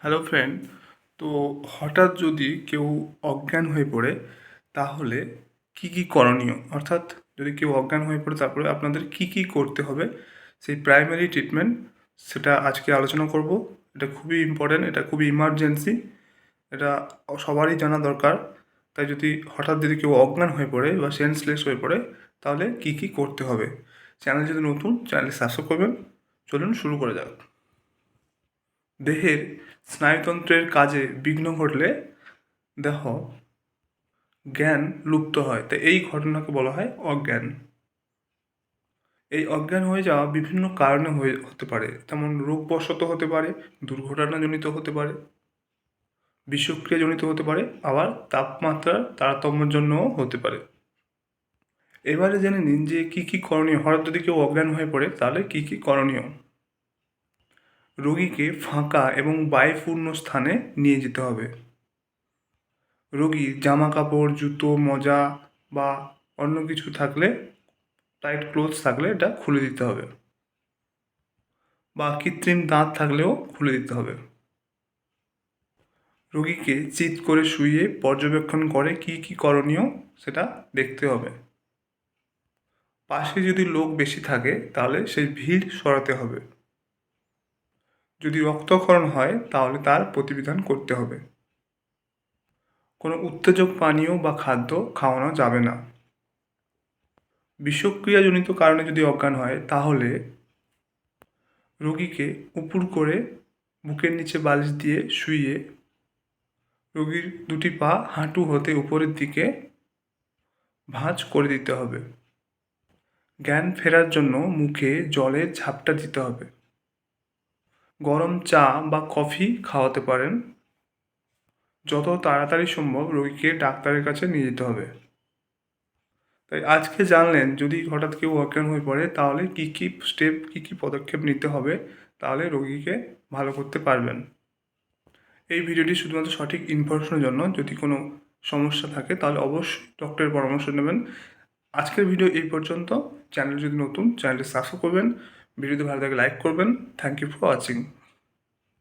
Hello friend. তো হঠাৎ যদি কেউ অজ্ঞান হয়ে পড়ে তাহলে কি কি করণীয়, অর্থাৎ যদি কেউ অজ্ঞান হয়ে পড়ে তারপরে আপনাদের কি কি করতে হবে, সেই প্রাইমারি ট্রিটমেন্ট সেটা আজকে আলোচনা করব। এটা খুবই ইম্পর্ট্যান্ট, এটা খুবই ইমার্জেন্সি, এটা সবারই জানা দরকার। তাই যদি হঠাৎ যদি কেউ অজ্ঞান হয়ে পড়ে বা সেন্সলেস হয়ে পড়ে তাহলে কি কি করতে হবে। চ্যানেল যদি নতুন, চ্যানেল সাবস্ক্রাইব করবেন। চলুন শুরু করে যাক। দেহের স্নায়ুতন্ত্রের কাজে বিঘ্ন ঘটলে দেহ জ্ঞান লুপ্ত হয়, তাই এই ঘটনাকে বলা হয় অজ্ঞান। এই অজ্ঞান হয়ে যাওয়া বিভিন্ন কারণে হতে পারে, যেমন রোগবশত হতে পারে, দুর্ঘটনাজনিত হতে পারে, বিষক্রিয়াজনিত হতে পারে, আবার তাপমাত্রার তারতম্যের জন্যও হতে পারে। এবারে জেনে নিন যে কী কী করণীয়। হঠাৎ যদি কেউ অজ্ঞান হয়ে পড়ে তাহলে কী কী করণীয়। রোগীকে ফাঁকা এবং বায়ুপূর্ণ স্থানে নিয়ে যেতে হবে। রোগীর জামা কাপড়, জুতো, মোজা বা অন্য কিছু থাকলে, টাইট ক্লোথস থাকলে এটা খুলে দিতে হবে, বা কৃত্রিম দাঁত থাকলেও খুলে দিতে হবে। রোগীকে চিৎ করে শুইয়ে পর্যবেক্ষণ করে কি কি করণীয় সেটা দেখতে হবে। পাশে যদি লোক বেশি থাকে তাহলে সেই ভিড় সরাতে হবে। যদি রক্তক্ষরণ হয় তাহলে তার প্রতিবিধান করতে হবে। কোনো উত্তেজক পানীয় বা খাদ্য খাওয়ানো যাবে না। বিষক্রিয়াজনিত কারণে যদি অজ্ঞান হয় তাহলে রোগীকে উপুড় করে বুকের নিচে বালিশ দিয়ে শুইয়ে রোগীর দুটি পা হাঁটু হতে উপরের দিকে ভাঁজ করে দিতে হবে। জ্ঞান ফেরার জন্য মুখে জলের ঝাপটা দিতে হবে। গরম চা বা কফি খাওয়াতে পারেন। যত তাড়াতাড়ি সম্ভব রোগীকে ডাক্তারের কাছে নিয়ে যেতে হবে। তাই আজকে জানলেন যদি হঠাৎ কেউ অজ্ঞান হয়ে পড়ে তাহলে কী কী স্টেপ, কী কী পদক্ষেপ নিতে হবে, তাহলে রোগীকে ভালো করতে পারবেন। এই ভিডিওটি শুধুমাত্র সঠিক ইনফরমেশনের জন্য। যদি কোনো সমস্যা থাকে তাহলে অবশ্যই ডক্টরের পরামর্শ নেবেন। আজকের ভিডিও এই পর্যন্ত। চ্যানেল যদি নতুন, চ্যানেলটি সাবস্ক্রাইব করবেন। ভিডিওটি ভালো লাগে লাইক করবেন। Thank you for watching.